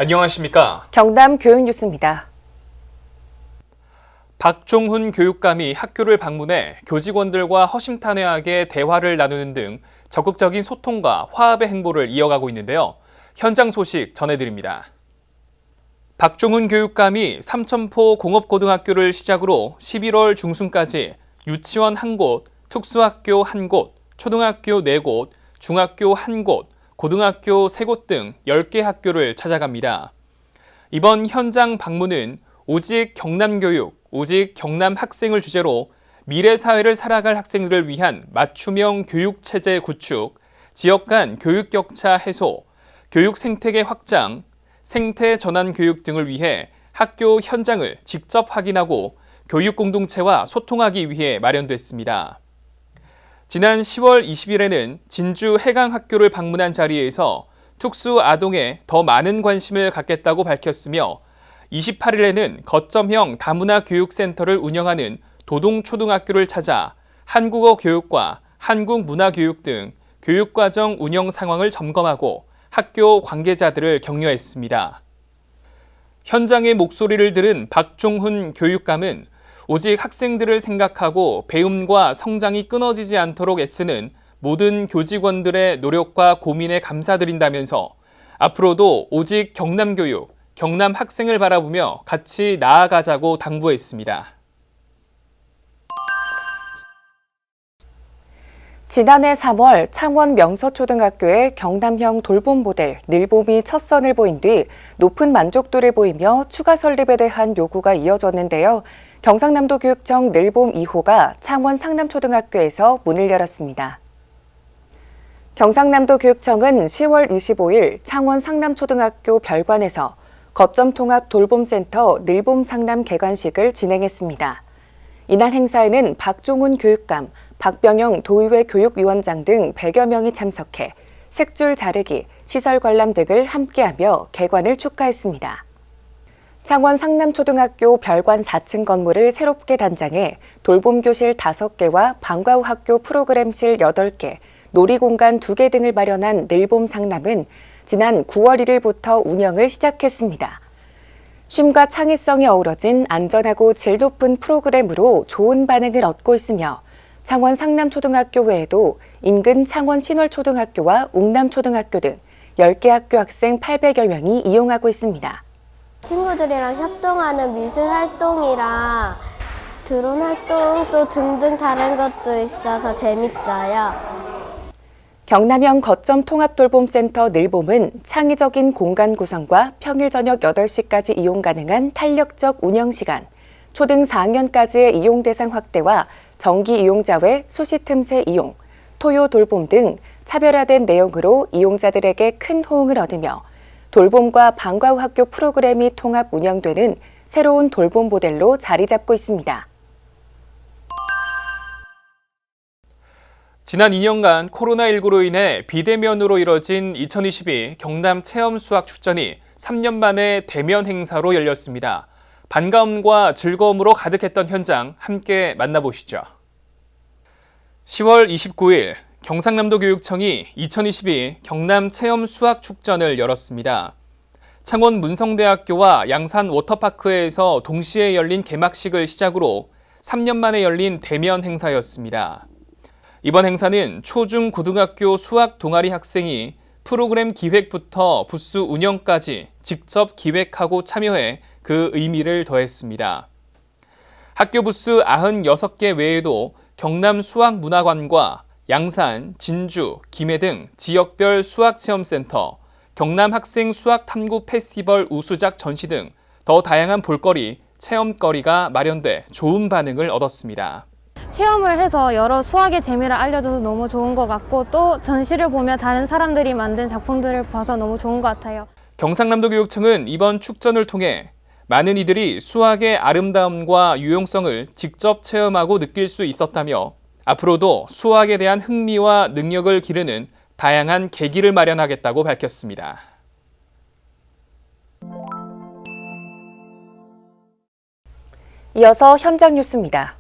안녕하십니까. 경남 교육뉴스입니다. 박종훈 교육감이 학교를 방문해 교직원들과 허심탄회하게 대화를 나누는 등 적극적인 소통과 화합의 행보를 이어가고 있는데요. 현장 소식 전해드립니다. 박종훈 교육감이 삼천포 공업고등학교를 시작으로 11월 중순까지 유치원 1곳, 특수학교 1곳, 초등학교 4곳, 중학교 1곳, 고등학교 3곳 등 10개 학교를 찾아갑니다. 이번 현장 방문은 오직 경남교육, 오직 경남 학생을 주제로 미래 사회를 살아갈 학생들을 위한 맞춤형 교육체제 구축, 지역 간 교육 격차 해소, 교육 생태계 확장, 생태 전환 교육 등을 위해 학교 현장을 직접 확인하고 교육 공동체와 소통하기 위해 마련됐습니다. 지난 10월 20일에는 진주 해강학교를 방문한 자리에서 특수 아동에 더 많은 관심을 갖겠다고 밝혔으며 28일에는 거점형 다문화 교육센터를 운영하는 도동초등학교를 찾아 한국어 교육과 한국 문화 교육 등 교육과정 운영 상황을 점검하고 학교 관계자들을 격려했습니다. 현장의 목소리를 들은 박종훈 교육감은 오직 학생들을 생각하고 배움과 성장이 끊어지지 않도록 애쓰는 모든 교직원들의 노력과 고민에 감사드린다면서 앞으로도 오직 경남교육, 경남 학생을 바라보며 같이 나아가자고 당부했습니다. 지난해 3월 창원 명서초등학교의 경남형 돌봄 모델 늘봄이 첫 선을 보인 뒤 높은 만족도를 보이며 추가 설립에 대한 요구가 이어졌는데요. 경상남도 교육청 늘봄 2호가 창원 상남초등학교에서 문을 열었습니다. 경상남도 교육청은 10월 25일 창원 상남초등학교 별관에서 거점 통합 돌봄센터 늘봄 상남 개관식을 진행했습니다. 이날 행사에는 박종훈 교육감, 박병영 도의회 교육위원장 등 100여 명이 참석해 색줄 자르기, 시설 관람 등을 함께하며 개관을 축하했습니다. 창원 상남초등학교 별관 4층 건물을 새롭게 단장해 돌봄교실 5개와 방과 후 학교 프로그램실 8개, 놀이공간 2개 등을 마련한 늘봄 상남은 지난 9월 1일부터 운영을 시작했습니다. 쉼과 창의성이 어우러진 안전하고 질 높은 프로그램으로 좋은 반응을 얻고 있으며 창원 상남초등학교 외에도 인근 창원 신월초등학교와 웅남초등학교 등 10개 학교 학생 800여 명이 이용하고 있습니다. 친구들이랑 협동하는 미술 활동이랑 드론 활동 또 등등 다른 것도 있어서 재밌어요. 경남형 거점 통합돌봄센터 늘봄은 창의적인 공간 구성과 평일 저녁 8시까지 이용 가능한 탄력적 운영시간, 초등 4학년까지의 이용 대상 확대와 정기 이용자 외 수시 틈새 이용, 토요 돌봄 등 차별화된 내용으로 이용자들에게 큰 호응을 얻으며 돌봄과 방과 후 학교 프로그램이 통합 운영되는 새로운 돌봄 모델로 자리 잡고 있습니다. 지난 2년간 코로나19로 인해 비대면으로 이뤄진 2022 경남 체험수학축전이 3년 만에 대면 행사로 열렸습니다. 반가움과 즐거움으로 가득했던 현장 함께 만나보시죠. 10월 29일 경상남도 교육청이 2022 경남 체험수학축전을 열었습니다. 창원 문성대학교와 양산 워터파크에서 동시에 열린 개막식을 시작으로 3년 만에 열린 대면 행사였습니다. 이번 행사는 초중 고등학교 수학 동아리 학생이 프로그램 기획부터 부스 운영까지 직접 기획하고 참여해 그 의미를 더했습니다. 학교 부스 96개 외에도 경남 수학문화관과 양산, 진주, 김해 등 지역별 수학체험센터, 경남 학생 수학탐구 페스티벌 우수작 전시 등 더 다양한 볼거리, 체험거리가 마련돼 좋은 반응을 얻었습니다. 체험을 해서 여러 수학의 재미를 알려줘서 너무 좋은 것 같고 또 전시를 보면 다른 사람들이 만든 작품들을 봐서 너무 좋은 것 같아요. 경상남도 교육청은 이번 축전을 통해 많은 이들이 수학의 아름다움과 유용성을 직접 체험하고 느낄 수 있었다며 앞으로도 수학에 대한 흥미와 능력을 기르는 다양한 계기를 마련하겠다고 밝혔습니다. 이어서 현장 뉴스입니다.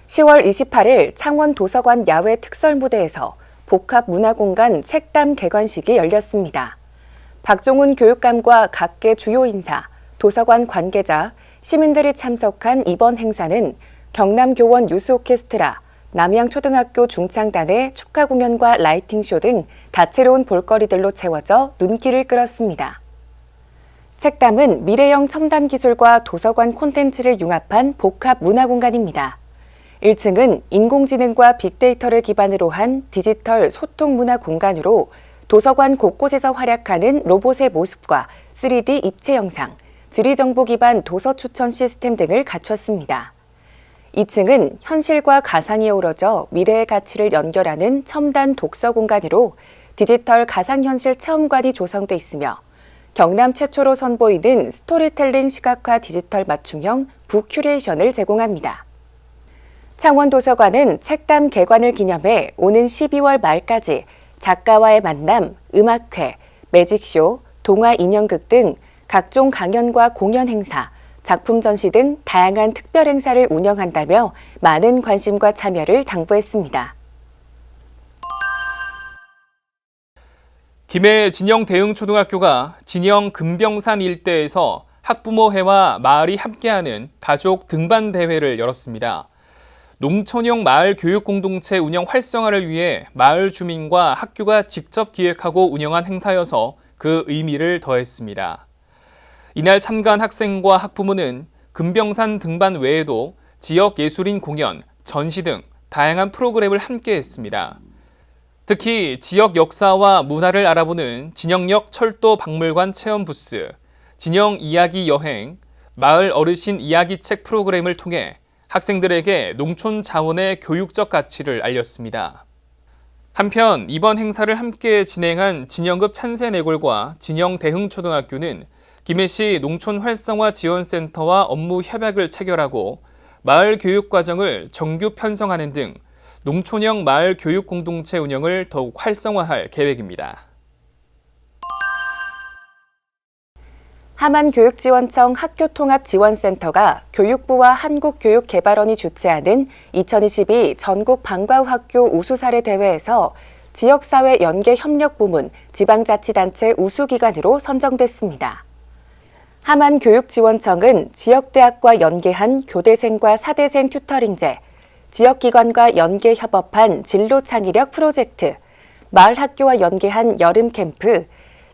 10월 28일 창원 도서관 야외 특설 무대에서 복합문화공간 책담 개관식이 열렸습니다. 박종훈 교육감과 각계 주요 인사, 도서관 관계자, 시민들이 참석한 이번 행사는 경남교원 유스오케스트라, 남양초등학교 중창단의 축하 공연과 라이팅쇼 등 다채로운 볼거리들로 채워져 눈길을 끌었습니다. 책담은 미래형 첨단 기술과 도서관 콘텐츠를 융합한 복합 문화 공간입니다. 1층은 인공지능과 빅데이터를 기반으로 한 디지털 소통 문화 공간으로 도서관 곳곳에서 활약하는 로봇의 모습과 3D 입체 영상, 지리정보 기반 도서 추천 시스템 등을 갖췄습니다. 2층은 현실과 가상이 어우러져 미래의 가치를 연결하는 첨단 독서 공간으로 디지털 가상현실 체험관이 조성돼 있으며 경남 최초로 선보이는 스토리텔링 시각화 디지털 맞춤형 북큐레이션을 제공합니다. 창원도서관은 책담 개관을 기념해 오는 12월 말까지 작가와의 만남, 음악회, 매직쇼, 동화 인형극 등 각종 강연과 공연 행사, 작품 전시 등 다양한 특별 행사를 운영한다며 많은 관심과 참여를 당부했습니다. 김해 진영대흥초등학교가 진영 금병산 일대에서 학부모회와 마을이 함께하는 가족 등반 대회를 열었습니다. 농촌형 마을 교육공동체 운영 활성화를 위해 마을 주민과 학교가 직접 기획하고 운영한 행사여서 그 의미를 더했습니다. 이날 참가한 학생과 학부모는 금병산 등반 외에도 지역 예술인 공연, 전시 등 다양한 프로그램을 함께했습니다. 특히 지역 역사와 문화를 알아보는 진영역 철도 박물관 체험 부스, 진영 이야기 여행, 마을 어르신 이야기책 프로그램을 통해 학생들에게 농촌 자원의 교육적 가치를 알렸습니다. 한편 이번 행사를 함께 진행한 진영급 찬새내골과 진영대흥초등학교는 김해시 농촌활성화지원센터와 업무 협약을 체결하고 마을 교육 과정을 정규 편성하는 등 농촌형 마을 교육 공동체 운영을 더욱 활성화할 계획입니다. 하만교육지원청 학교통합지원센터가 교육부와 한국교육개발원이 주최하는 2022 전국 방과후 학교 우수사례 대회에서 지역사회 연계협력부문 지방자치단체 우수기관으로 선정됐습니다. 하만교육지원청은 지역대학과 연계한 교대생과 사대생 튜터링제, 지역기관과 연계 협업한 진로창의력 프로젝트, 마을학교와 연계한 여름캠프,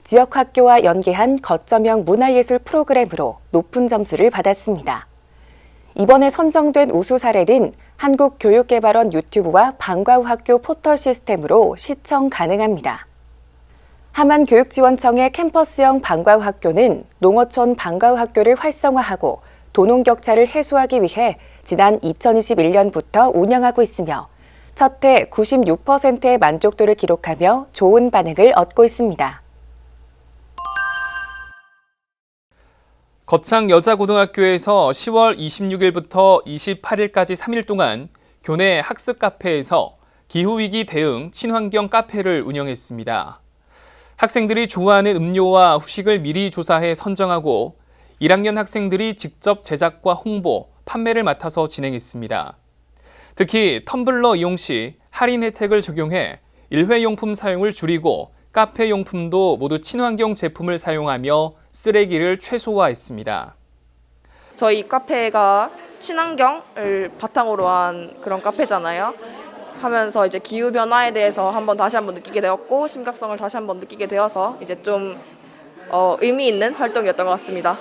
지역학교와 연계한 거점형 문화예술 프로그램으로 높은 점수를 받았습니다. 이번에 선정된 우수 사례는 한국교육개발원 유튜브와 방과후 학교 포털 시스템으로 시청 가능합니다. 하만교육지원청의 캠퍼스형 방과후 학교는 농어촌 방과후 학교를 활성화하고 도농격차를 해소하기 위해 지난 2021년부터 운영하고 있으며 첫 해 96%의 만족도를 기록하며 좋은 반응을 얻고 있습니다. 거창 여자고등학교에서 10월 26일부터 28일까지 3일 동안 교내 학습 카페에서 기후위기 대응 친환경 카페를 운영했습니다. 학생들이 좋아하는 음료와 후식을 미리 조사해 선정하고 1학년 학생들이 직접 제작과 홍보, 판매를 맡아서 진행했습니다. 특히 텀블러 이용 시 할인 혜택을 적용해 일회용품 사용을 줄이고 카페 용품도 모두 친환경 제품을 사용하며 쓰레기를 최소화했습니다. 저희 카페가 친환경을 바탕으로 한 그런 카페잖아요. 하면서 이제 기후 변화에 대해서 다시 한번 느끼게 되었고 심각성을 다시 한번 느끼게 되어서 이제 좀 의미 있는 활동이었던 것 같습니다.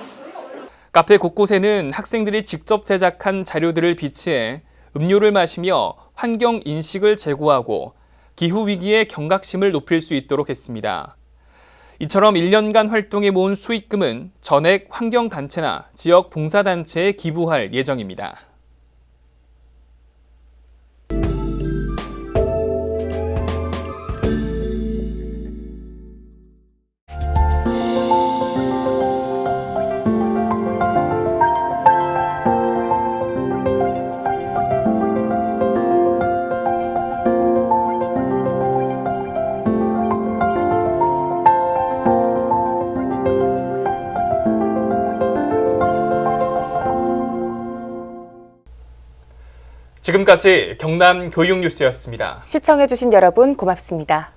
카페 곳곳에는 학생들이 직접 제작한 자료들을 비치해 음료를 마시며 환경 인식을 제고하고 기후위기의 경각심을 높일 수 있도록 했습니다. 이처럼 1년간 활동에 모은 수익금은 전액 환경단체나 지역 봉사단체에 기부할 예정입니다. 지금까지 경남 교육뉴스였습니다. 시청해주신 여러분 고맙습니다.